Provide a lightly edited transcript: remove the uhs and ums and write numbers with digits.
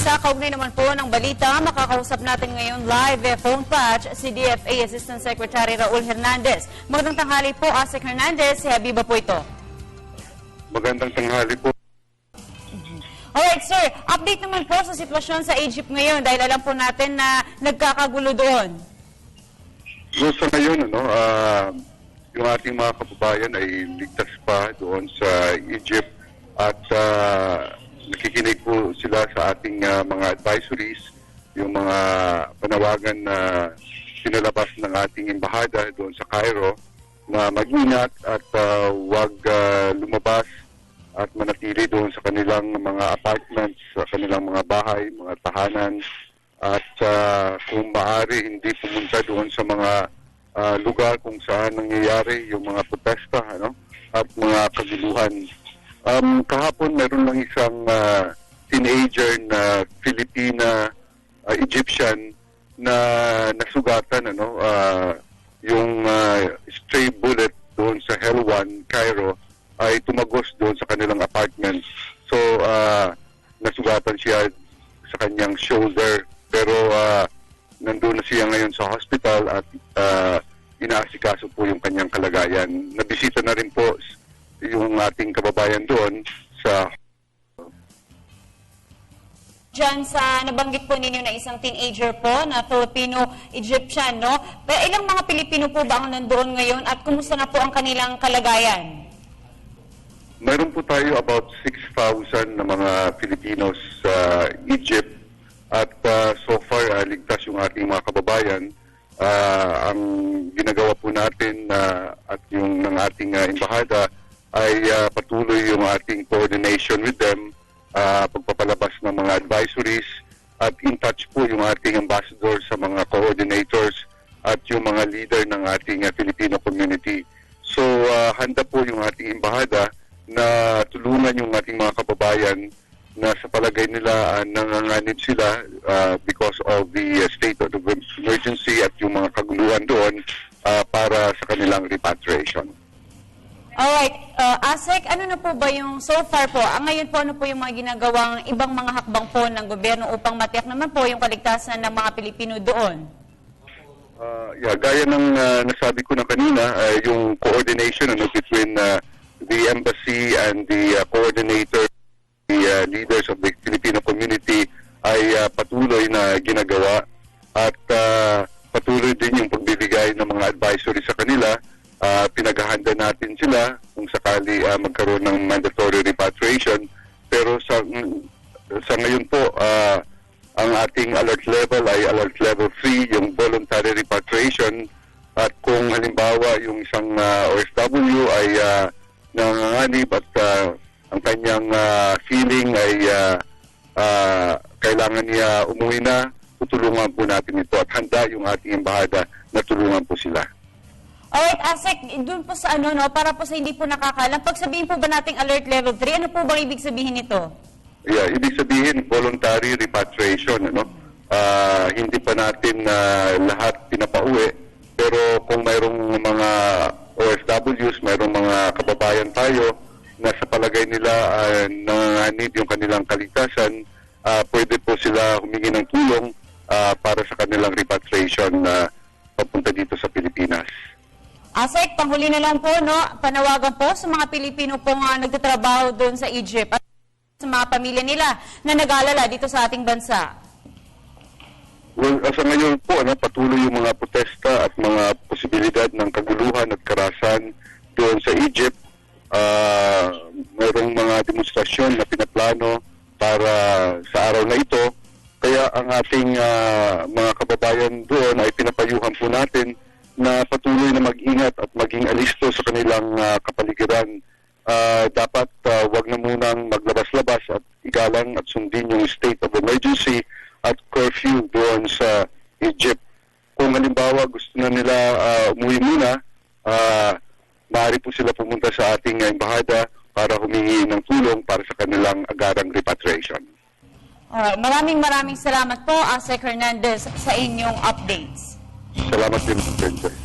bansa, kaugnay naman po ng balita, makakausap natin ngayon live phone patch si DFA Assistant Secretary Raul Hernandez. Magandang tanghali po, Asek Hernandez. Si Habiba po ito. Magandang tanghali po. Alright, sir. Update naman po sa sitwasyon sa Egypt ngayon dahil alam po natin na nagkakagulo doon. So, sa ngayon, yung ating mga kababayan ay ligtas pa doon sa Egypt at nakikinig po sila sa ating mga advisories, yung mga panawagan na pinalabas ng ating embahada doon sa Cairo na mag-ingat at huwag lumabas at manatili doon sa kanilang mga apartments, sa kanilang mga bahay, mga tahanan, at kung maaari hindi pumunta doon sa mga lugar kung saan nangyayari yung mga protesta at mga kaguluhan. Kahapon meron lang isang teenager na Filipina Egyptian na nasugatan yung stray bullet doon sa Helwan, Cairo ay tumagos doon sa kanilang apartment. So nasugatan siya sa kanyang shoulder pero nandun na siya ngayon sa hospital at inaasikaso po yung kanyang kalagayan. Nabisita na rin po yung ating kababayan doon sa... Diyan sa nabanggit po ninyo na isang teenager po na Filipino-Egyptian, no? Pero ilang mga Pilipino po ba ang nandoon ngayon at kumusta na po ang kanilang kalagayan? Mayroon po tayo about 6,000 na mga Filipinos sa Egypt at so far ligtas yung ating mga kababayan. Ang ginagawa po natin at yung ng ating embahada ay patuloy yung ating coordination with them, pagpapalabas ng mga advisories at in touch po yung ating ambassador sa mga coordinators at yung mga leader ng ating Filipino community. So handa po yung ating embahada na tulungan yung ating mga kababayan na sa palagay nila nanganganib sila because of the state of emergency at yung mga kaguluhan doon para sa kanilang repatriation. Alright, Asek, ano na po ba yung so far po? Ngayon po, ano po yung mga ginagawang ibang mga hakbang po ng gobyerno upang matiyak naman po yung kaligtasan ng mga Pilipino doon? Gaya ng nasabi ko na kanina, yung coordination between the embassy and the coordinator, the leaders of the Filipino community ay patuloy na ginagawa at patuloy din yung pagbibigay ng mga advisory sa kanila. Pinaghahanda natin sila kung sakali magkaroon ng mandatory repatriation. Pero sa ngayon po, ang ating alert level ay alert level 3, yung voluntary repatriation. At kung halimbawa yung isang OFW ay nanganganib at ang kanyang feeling ay kailangan niya umuwi na, tutulungan po natin ito at handa yung ating embahada na tulungan po sila. Alright, Asek, doon po sa para po sa hindi po nakakalam, pag sabihin po ba nating alert level 3, ano po bang ibig sabihin nito? Ibig sabihin voluntary repatriation, hindi pa natin lahat pinapauwi, pero kung mayroong mga OFWs, mayroong mga kababayan tayo na sa palagay nila nanganganib yung kanilang kaligtasan, pwede po sila humingi ng tulong para sa kanilang repatriation na papunta dito sa Pilipinas. Asek, panghuli na lang po, panawagan po sa mga Pilipino pong nagtatrabaho doon sa Egypt at sa mga pamilya nila na nag-aalala dito sa ating bansa. Well, sa ngayon po, patuloy yung mga protesta at mga posibilidad ng kaguluhan at karahasan doon sa Egypt. Mayroong mga demonstrasyon na pinaplano para sa araw na ito. Kaya ang ating mga kababayan doon ay pinapayuhan po natin na patuloy na mag-ingat at maging alisto sa kanilang kapaligiran. Dapat wag na munang maglabas-labas at igalang at sundin yung state of emergency at curfew doon sa Egypt. Kung halimbawa gusto na nila umuwi muna, maaari po sila pumunta sa ating embahada para humingi ng tulong para sa kanilang agarang repatriation. Alright, maraming salamat po, Asek Hernandez, sa inyong updates. Salamat din, Princess.